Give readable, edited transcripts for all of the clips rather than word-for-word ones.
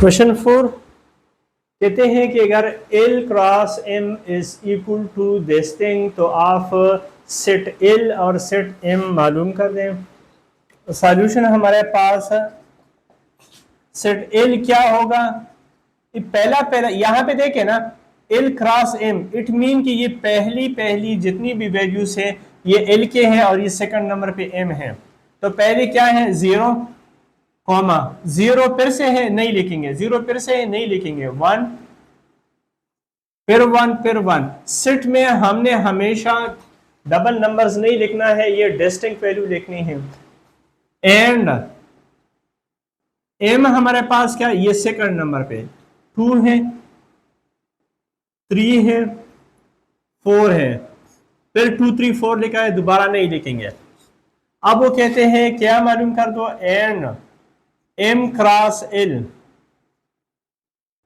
Question 4 कहते हैं कि अगर L cross M is equal to this thing तो आप सेट L और सेट M मालूम कर दें। सॉल्यूशन हमारे पास है। सेट L क्या होगा? ये पहला यहां पे देखें ना, L cross M it mean कि ये पहली जितनी भी वैल्यूज है ये L के हैं और ये सेकंड नंबर पे M है। तो पहले क्या है? 0 कॉमा 0 फिर से है नहीं लिखेंगे, 0 फिर से है नहीं लिखेंगे, 1 फिर 1 फिर 1। सेट में हमने हमेशा डबल नंबर्स नहीं लिखना है, ये डिस्टिंक्ट वैल्यू लिखनी है। एंड एम हमारे पास क्या, ये सेकंड नंबर पे 2 है, 3 है, 4 है, फिर 2 3 4 लिखा है, दोबारा नहीं लिखेंगे। अब वो कहते हैं क्या मालूम कर दो, एंड एम क्रॉस एल।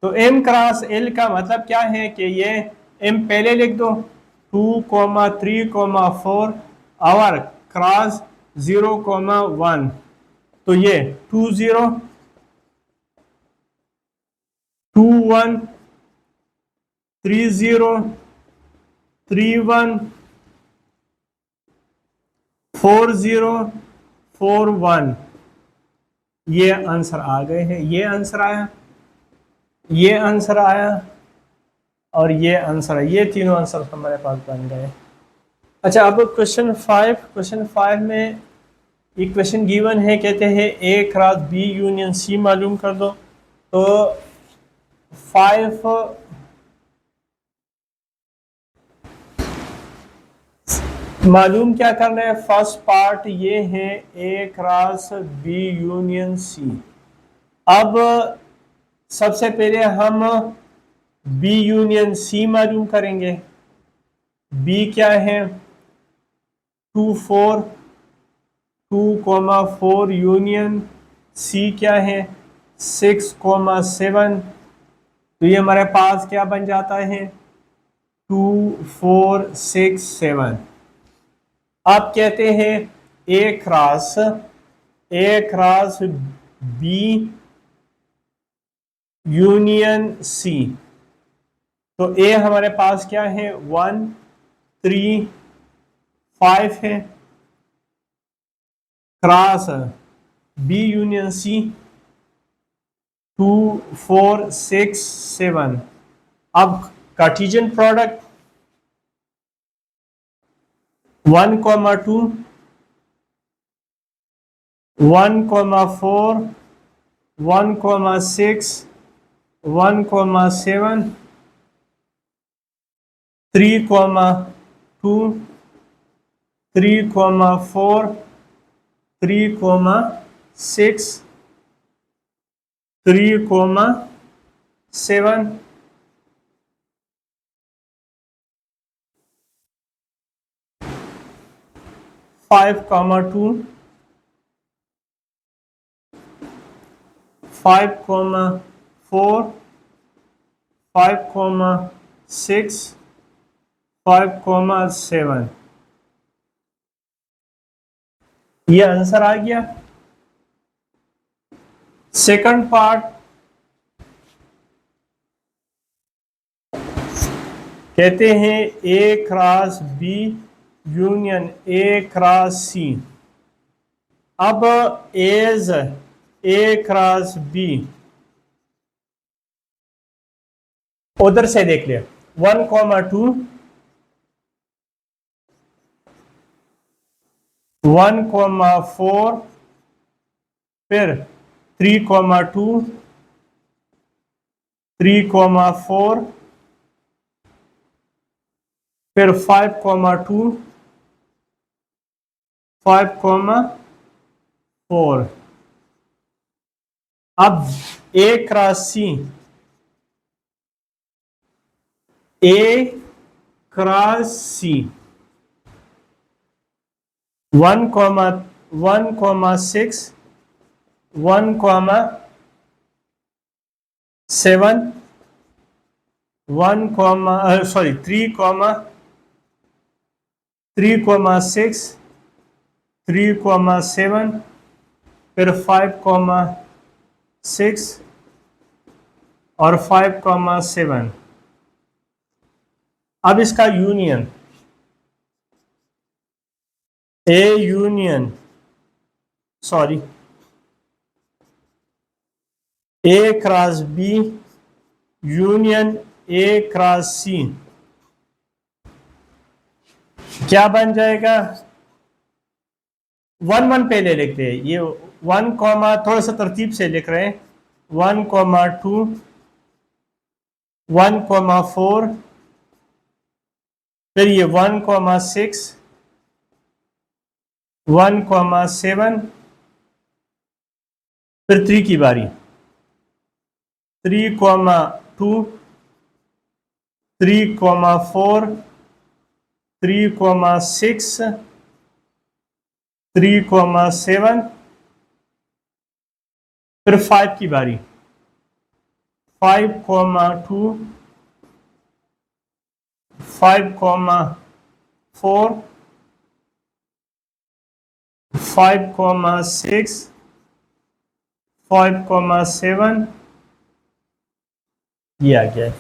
तो m क्रॉस l का मतलब क्या है कि ये m पहले लिख दो 2, 3, 4 और क्रॉस 0, 1। तो ये 2 0 2 1 3 0 3 1 4 0 4 1। ये आंसर आ गए हैं, ये आंसर आया, ये आंसर आया और ये आंसर है। ये तीनों आंसर हमारे पास बन गए। अच्छा, अब क्वेश्चन 5 में एक क्वेश्चन गिवन है, कहते हैं ए क्रॉस बी यूनियन सी मालूम कर दो। तो 5 मालूम क्या करना है? फर्स्ट पार्ट ये है ए क्रॉस बी यूनियन सी। अब सबसे पहले हम बी यूनियन सी मालूम करेंगे। बी क्या है? 2 4 2, 4 यूनियन सी क्या है? 6, 7। तो ये हमारे पास क्या बन जाता है? 2 4 6 7। आप कहते हैं ए क्रॉस बी यूनियन सी। तो ए हमारे पास क्या है? 1 3 5 है, क्रॉस बी यूनियन सी 2 4 6 7। अब कार्टेशियन प्रोडक्ट 1, 2 1, 4 1, 6 1, 7 3, 2 3, 4 3, 6 3, 7 5, 2 5, 4 5, 6 5, 7। ये आंसर आ गया। सेकंड पार्ट कहते हैं A cross B union A cross C. अब एज ए क्रॉस बी उधर से देख लिया, 1, 2 1, 4 फिर 3, 2 3, 4 फिर 5, 2 5, 4। अब ए क्रॉस सी, ए क्रॉस सी 1, 6 1, 7 1, 3, 6 3, 7 फिर 5, 6 और 5,7। अब इसका union, A union sorry A cross B union A cross C क्या बन जाएगा? 1 1 पहले लिखते हैं, ये 1 कॉमा थोड़ा सा तरतीब से लिख रहे हैं, 1,2 1,4 फिर ये 1,6 1,7 फिर 3 की बारी, 3,2 3,4 3,6 3,7 फिर 5 की बारी, 5,2 5,4 5,6 5,7 ये आ गया।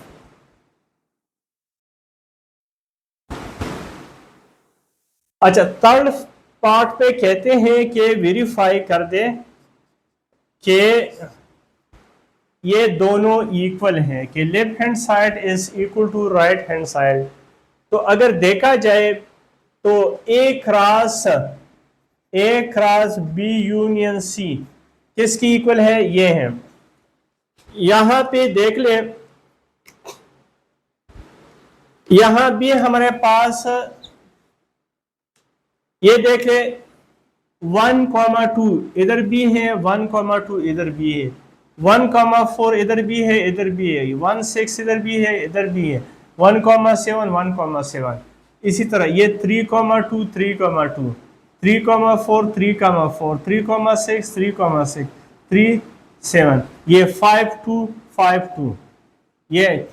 अच्छा, थर्ड पार्ट पे कहते हैं कि वेरीफाई कर दे कि ये दोनों इक्वल हैं, कि left hand side is equal to right hand side. तो अगर देखा जाए तो A cross B union C किसकी इक्वल है? ये है। यहां पे देख ले, यहां भी हमारे पास ये देख ले 1,2 इधर भी है, 1,2 इधर भी है, 1,4 इधर भी है, इधर भी है, 1,6 इधर भी है, इधर भी है, 1,7 1,7 इसी तरह ये 3,2 3,2 3,4 3,4 3,6 3,6 3,7 ये 5,2 5,2 ये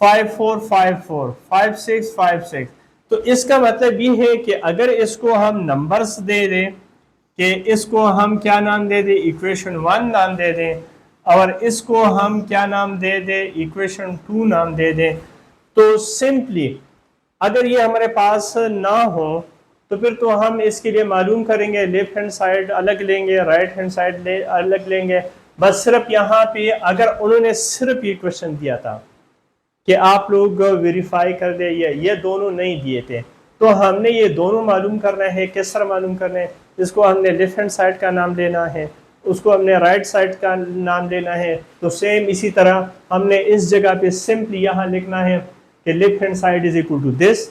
5,4 5,4 5,6 5,6। तो इसका मतलब ये है कि अगर इसको हम नंबर्स दे दें, कि इसको हम क्या नाम दे दें? इक्वेशन 1 नाम दे दें, और इसको हम क्या नाम दे दें? इक्वेशन 2 नाम दे दें, तो सिंपली अगर ये हमारे पास ना हो तो फिर तो हम इसके लिए मालूम करेंगे, लेफ्ट हैंड साइड अलग लेंगे, राइट हैंड साइड अलग लेंगे। बस सिर्फ यहाँ पे अगर उन्होंने सिर्फ ये क्वेश्चन दिया था कि आप लोग वेरीफाई कर दे, ये दोनों नहीं दिए थे, तो हमने ये दोनों मालूम करना है। किस तरह मालूम करना है? इसको हमने लेफ्ट हैंड साइड का नाम लेना है, उसको हमने राइट साइड का नाम लेना है। तो सेम इसी तरह हमने इस जगह पे सिंपली यहाँ लिखना है कि left hand side is equal to this,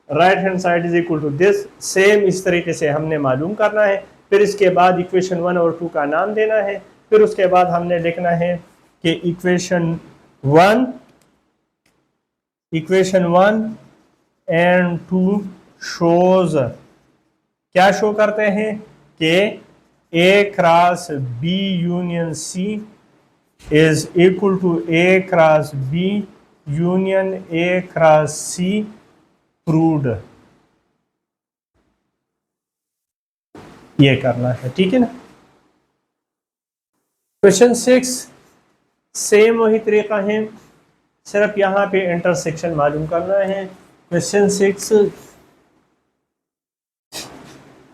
right hand side is equal to this. Same इस तरीके से हमने मालूम करना है। फिर इसके बाद इक्वेशन 1 और 2 का नाम देना है। फिर उसके बाद हमने लिखना है कि इक्वेशन 1 एंड 2 शोज, क्या शो करते हैं? कि A cross B union C is equal to A cross B union A cross C proved. ये करना है, ठीक है ना। क्वेश्चन 6 सेम वही तरीका है, सिर्फ यहाँ पे इंटरसेक्शन मालूम करना है। क्वेश्चन 6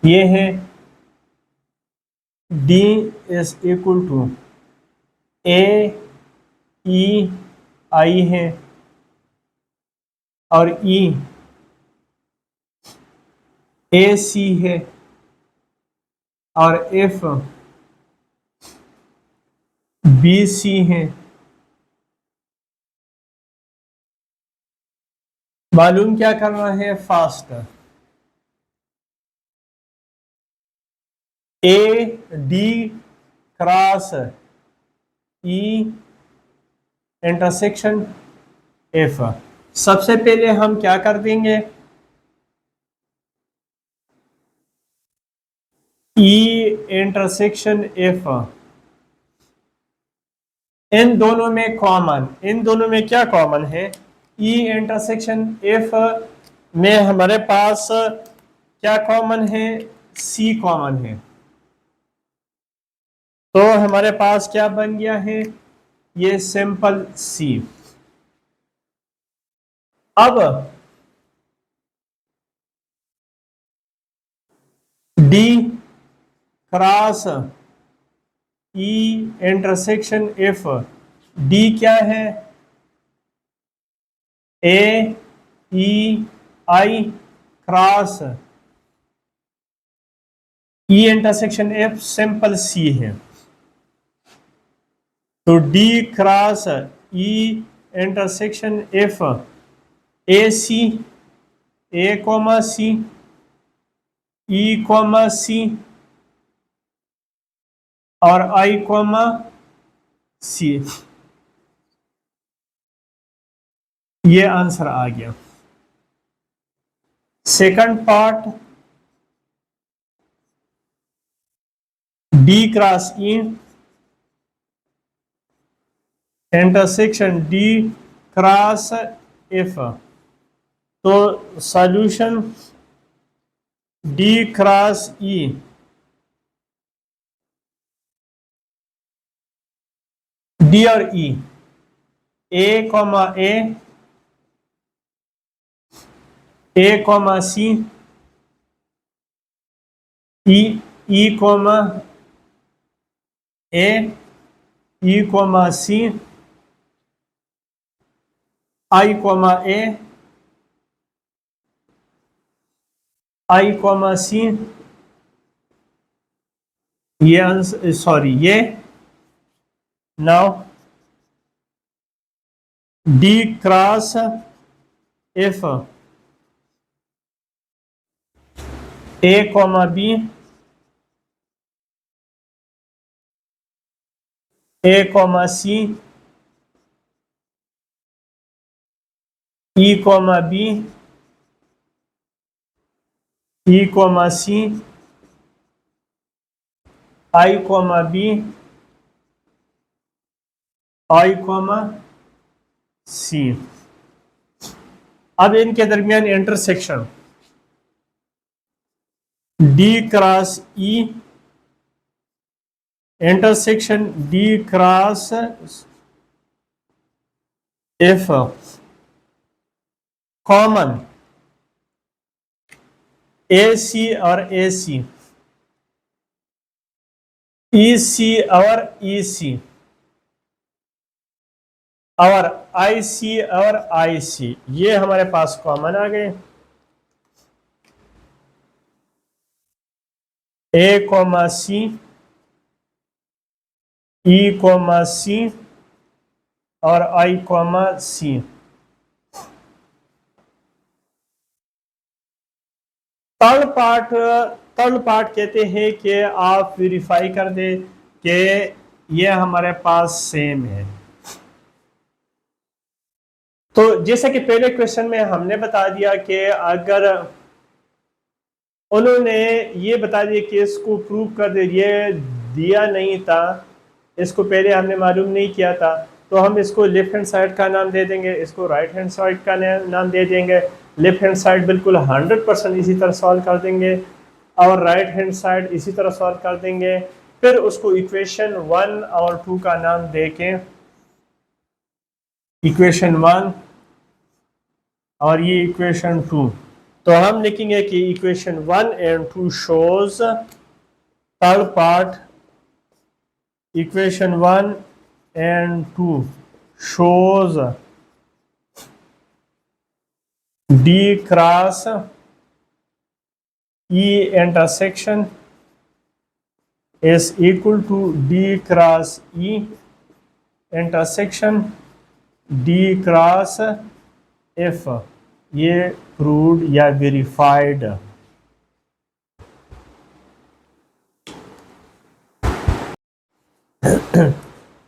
ये है, D is equal to A E आई है और E ए सी है और F बी सी है। मालूम क्या करना है? Fast A D cross E intersection F. सबसे पहले हम क्या कर देंगे? ई इंटरसेक्शन एफ, इन दोनों में क्या कॉमन है? ई इंटरसेक्शन एफ में हमारे पास क्या कॉमन है? सी कॉमन है। तो हमारे पास क्या बन गया है? ये सिंपल सी। अब D cross E intersection F, D क्या है, A E I cross E intersection F simple C है। तो D cross E intersection F A C, A comma C, E comma C और आई कॉमा सी, ये answer आ गया। Second part, D cross E intersection D cross F, तो solution D cross E D और E, A comma A comma C, E comma A, E comma C, I comma A, I comma C, ये answer, sorry ये। Now D cross F A comma B, A comma C, E comma B, E comma C, I comma B, I comma C. अब इनके दरमियान intersection D cross E intersection D cross F, common A C और A सी, ई सी और ई सी और आई सी और आई सी, ये हमारे पास common आ गए। ए comma C, E comma C और I comma C. Third part कहते हैं कि आप वेरीफाई कर दें कि ये हमारे पास सेम है। तो जैसा कि पहले क्वेश्चन में हमने बता दिया कि अगर उन्होंने ये बता दिया कि इसको प्रूव कर दे, ये दिया नहीं था, इसको पहले हमने मालूम नहीं किया था, तो हम इसको लेफ्ट हैंड साइड का नाम दे देंगे, इसको राइट हैंड साइड का नाम दे देंगे। लेफ्ट हैंड साइड बिल्कुल 100% इसी तरह सॉल्व कर देंगे और राइट हैंड साइड इसी तरह सॉल्व कर देंगे। फिर उसको इक्वेशन 1 और 2 का नाम दे के, इक्वेशन 1 और ये इक्वेशन 2, तो हम लिखेंगे कि equation 1 and 2 shows, third part equation 1 and 2 shows D cross E intersection is equal to D cross E intersection D cross F, ये proved या verified।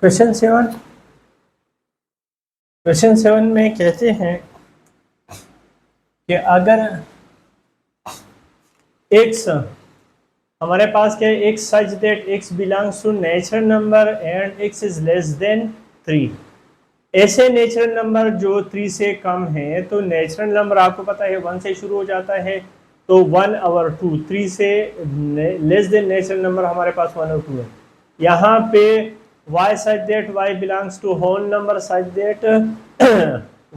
क्वेश्चन 7 में कहते हैं कि अगर x हमारे पास क्या है, x such that x belongs to natural number and x is less than 3, ऐसे नेचुरल नंबर जो 3 से कम है, तो नेचुरल नंबर आपको पता है 1 से शुरू हो जाता है, तो 1 और 2, 3 से लेस देन नेचुरल नंबर हमारे पास 1 और 2 है। यहाँ पे y such that y belongs to whole number such that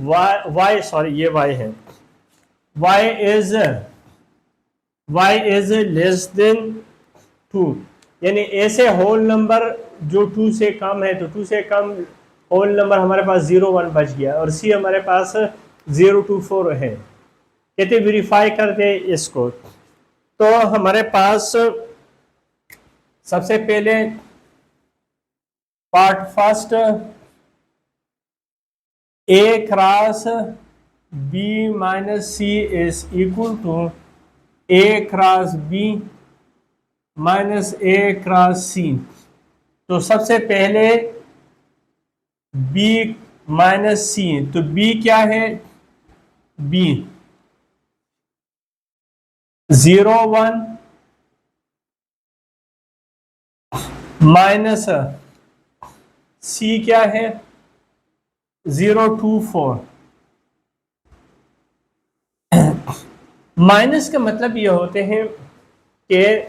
y sorry ये y है, y is लेस देन 2, यानी ऐसे होल नंबर जो 2 से कम है, तो 2 से कम होल नंबर हमारे पास 0 1 बच गया, और सी हमारे पास 0 2 4 है। कहते वेरीफाई करते इसको, तो हमारे पास सबसे पहले part first a cross b minus C is equal to a cross b minus a cross c। तो सबसे पहले b माइनस c, तो b क्या है, b 0 1 माइनस c क्या है 0 2 4। माइनस का मतलब ये होते हैं कि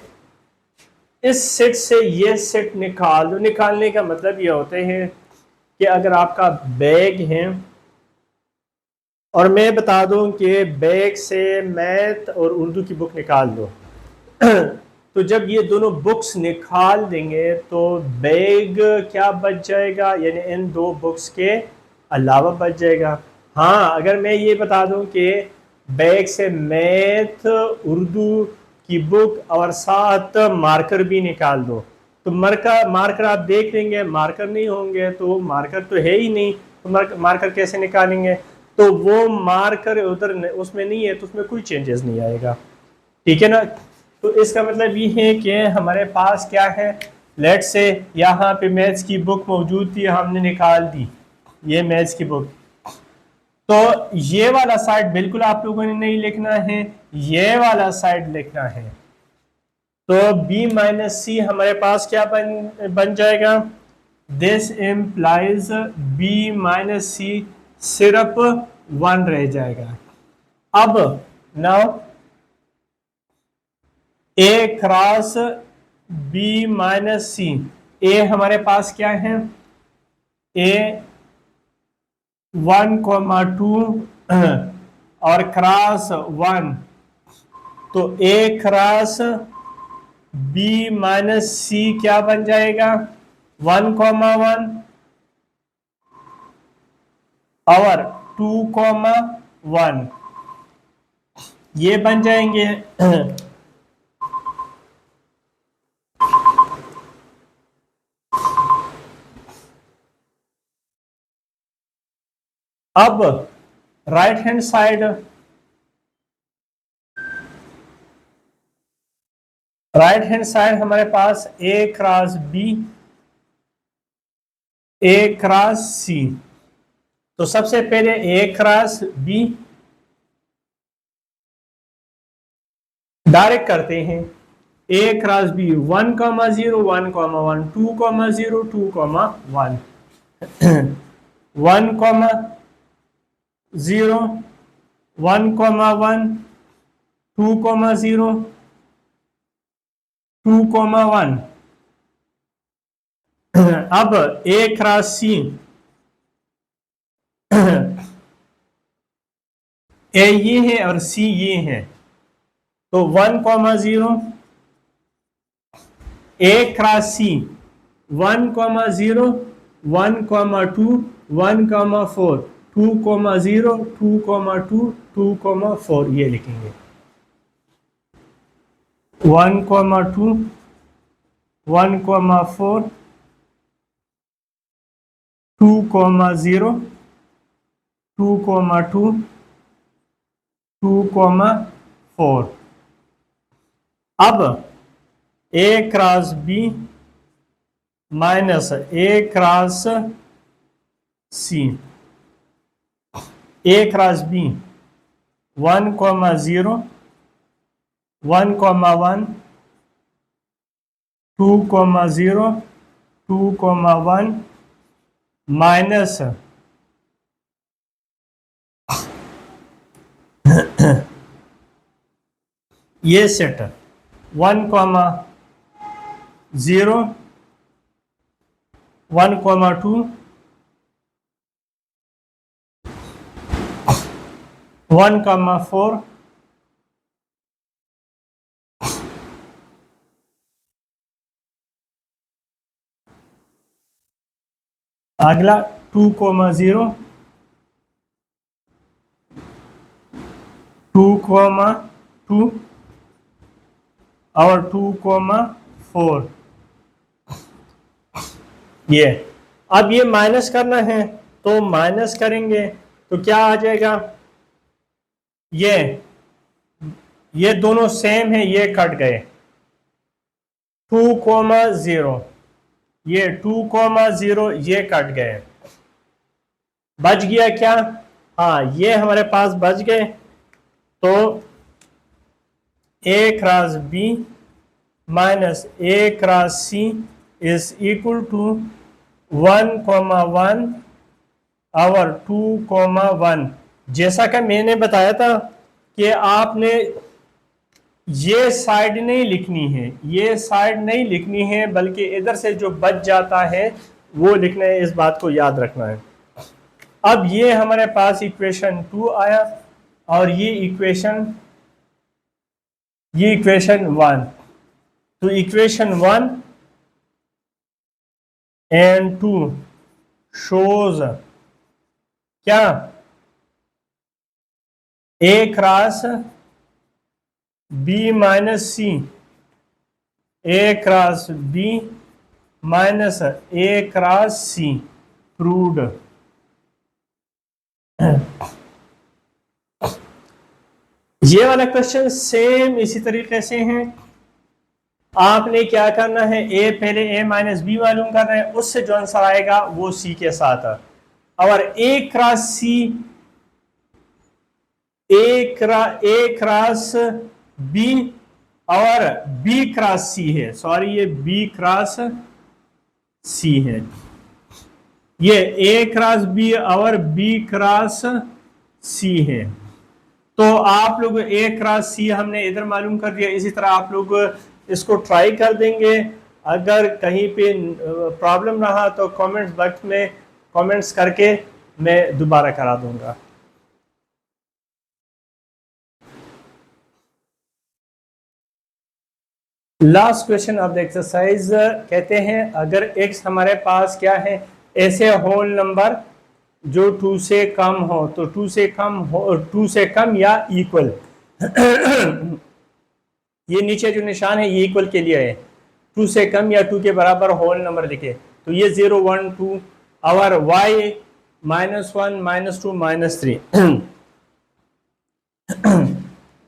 इस सेट से ये सेट निकाल दो। निकालने का मतलब ये होते हैं कि अगर आपका बैग है, और मैं बता दूं कि बैग से मैथ और उर्दू की बुक निकाल दो तो जब ये दोनों बुक्स निकाल देंगे तो बैग क्या बच जाएगा, यानी इन दो बुक्स के अलावा बच जाएगा। हाँ, अगर मैं ये बता दूं कि बैग से मैथ उर्दू की बुक और साथ मार्कर भी निकाल दो, तो मार्कर आप देख लेंगे, मार्कर नहीं होंगे, तो मार्कर तो है ही नहीं, तो मार्कर कैसे निकालेंगे, तो वो मार्कर उधर उसमें नहीं है, तो उसमें कोई चेंजेस नहीं आएगा। ठीक है ना। तो इसका मतलब ये है कि हमारे पास क्या है, लेट से यहाँ पे मैथ्स की बुक मौजूद थी, हमने निकाल दी ये मैथ्स की बुक, तो ये वाला साइड बिल्कुल आप लोगों ने नहीं लिखना है, ये वाला साइड लिखना है। तो b माइनस सी हमारे पास क्या बन जाएगा, this implies b minus C सिर्फ 1 रह जाएगा। अब now a cross b minus C, a हमारे पास क्या है, a 1,2 और क्रॉस 1, तो a क्रॉस b माइनस सी क्या बन जाएगा 1,1 और 2,1 ये बन जाएंगे। अब राइट हैंड साइड, हमारे पास a cross b, a cross c, तो सबसे पहले a क्रॉस b डायरेक्ट करते हैं, a क्रॉस b 1,0 1,1 2,0 2,1 1,0 1,1 2,0 2,1। अब a क्रॉस c, a ये है और c ये है, तो 1,0 a क्रॉस c 1,0 1,2 1,4 2,0 2,2 2,4 ये लिखेंगे 1,2 1,4 2,0 2,2 2,4। अब a cross b minus a cross c, a cross b 1,0 1,1 2,0 2,1 minus ये सेट 1,0 1,2, 1,4, अगला 2,0, 2,2 और 2,4। ये अब ये माइनस करना है तो माइनस करेंगे तो क्या आ जाएगा, ये दोनों सेम है, ये कट गए। 2,0, ये 2,0 ये कट गए, बच गया क्या, हाँ ये हमारे पास बच गए। तो a cross b minus a cross c is equal to 1,1 और 2,1। जैसा कि मैंने बताया था कि आपने ये साइड नहीं लिखनी है, ये साइड नहीं लिखनी है, बल्कि इधर से जो बच जाता है वो लिखना है, इस बात को याद रखना है। अब ये हमारे पास इक्वेशन 2 आया और ये इक्वेशन 1। तो इक्वेशन 1 एंड 2 शोज क्या, a cross b minus c, a cross b minus a cross c proved. ये वाला क्वेश्चन सेम इसी तरीके से है। आपने क्या करना है, a पहले a माइनस बी मालूम करना है, उससे जो आंसर आएगा वो c के साथ है। और a cross c, a cross b और b क्रॉस c है, सॉरी ये b क्रॉस c है, ये a क्रॉस b और b क्रॉस c है। तो आप लोग a क्रॉस c हमने इधर मालूम कर दिया, इसी तरह आप लोग इसको ट्राई कर देंगे। अगर कहीं पे प्रॉब्लम रहा तो कमेंट्स बॉक्स में कमेंट्स करके मैं दोबारा करा दूंगा। Last question of the exercise कहते हैं, अगर x हमारे पास क्या है, ऐसे होल नंबर जो 2 से कम हो, तो 2 से कम हो, 2 से कम या इक्वल ये नीचे जो निशान है ये इक्वल के लिए है, 2 से कम या 2 के बराबर होल नंबर लिखे, तो ये 0, 1, 2 और y -1, -2, -3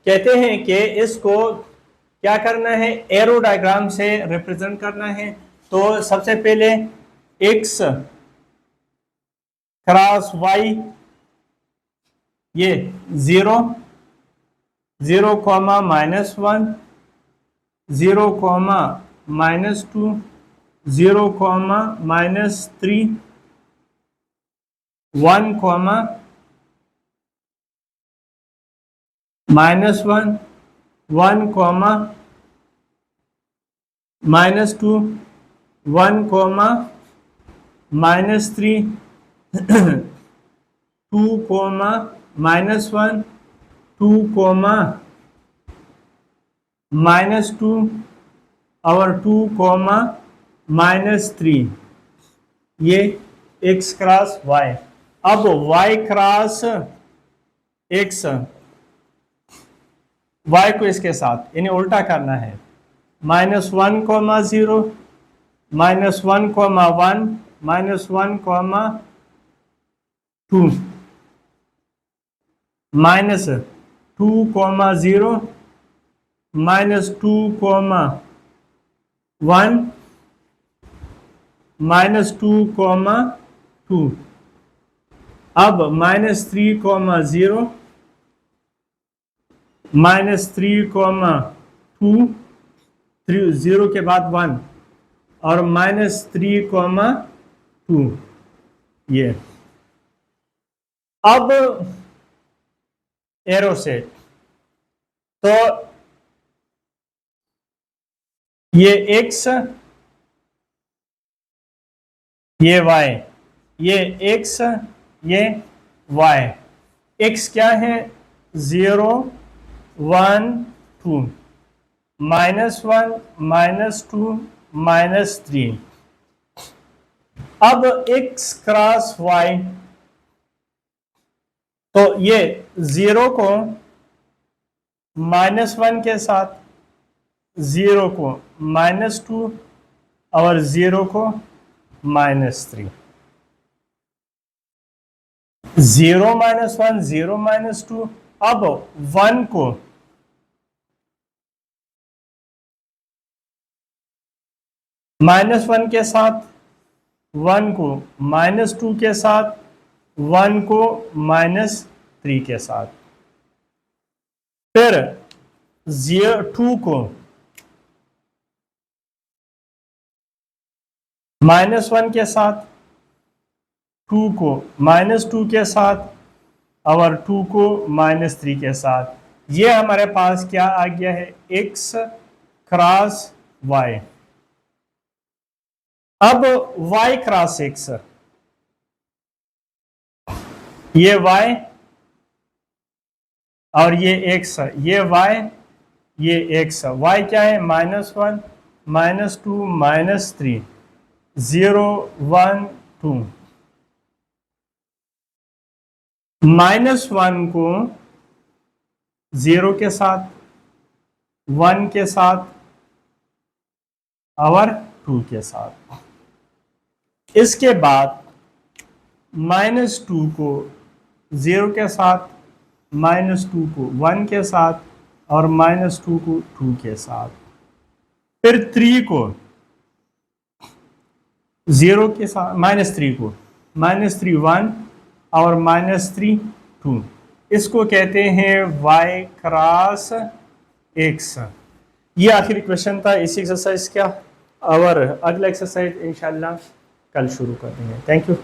कहते हैं कि इसको क्या करना है, एरो डायग्राम से रिप्रेजेंट करना है। तो सबसे पहले x क्रॉस y, ये 0, 0, -1, 0, -2, 0, -3, 1, -1, -1, -2, 1, -3, 2, -1, 2, -2 और 2, -3, ये x क्रॉस y। अब y क्रॉस x, y को इसके साथ इन्हें उल्टा करना है, -1, 0, -1, 1, -1, 2, -2, 0, -2, 1, -2, 2। अब -3, 0, -3, 2, 0 के बाद 1 और -3, 2, ये अब एरो से, तो ये x ये y, ये x, ये y। x क्या है? 0 1 2, -1 -2 -3। अब x क्रॉस y, तो ये 0 को -1 के साथ, 0 को -2 और 0 को -3। 0 -1 0 -2। अब 1 को -1 के साथ, 1 को -2 के साथ, 1 को -3 के साथ, फिर 2 को -1 के साथ, 2 को -2 के साथ और 2 को -3 के साथ। ये हमारे पास क्या आ गया है? x cross y। अब y क्रॉस x, ये y और ये x, ये y, ये x। y क्या है? -1 -2 -3, 0 1 2। -1 को 0 के साथ, 1 के साथ और 2 के साथ। इसके बाद -2 को 0 के साथ, -2 को 1 के साथ और -2 को 2 के साथ। फिर 3 को 0 के साथ, -3 को -3 1 और -3 2। इसको कहते हैं y क्रॉस x। ये आखिरी क्वेश्चन था इस एक्सरसाइज का, और अगला एक्सरसाइज इंशाल्लाह कल शुरू कर देंगे। Thank you.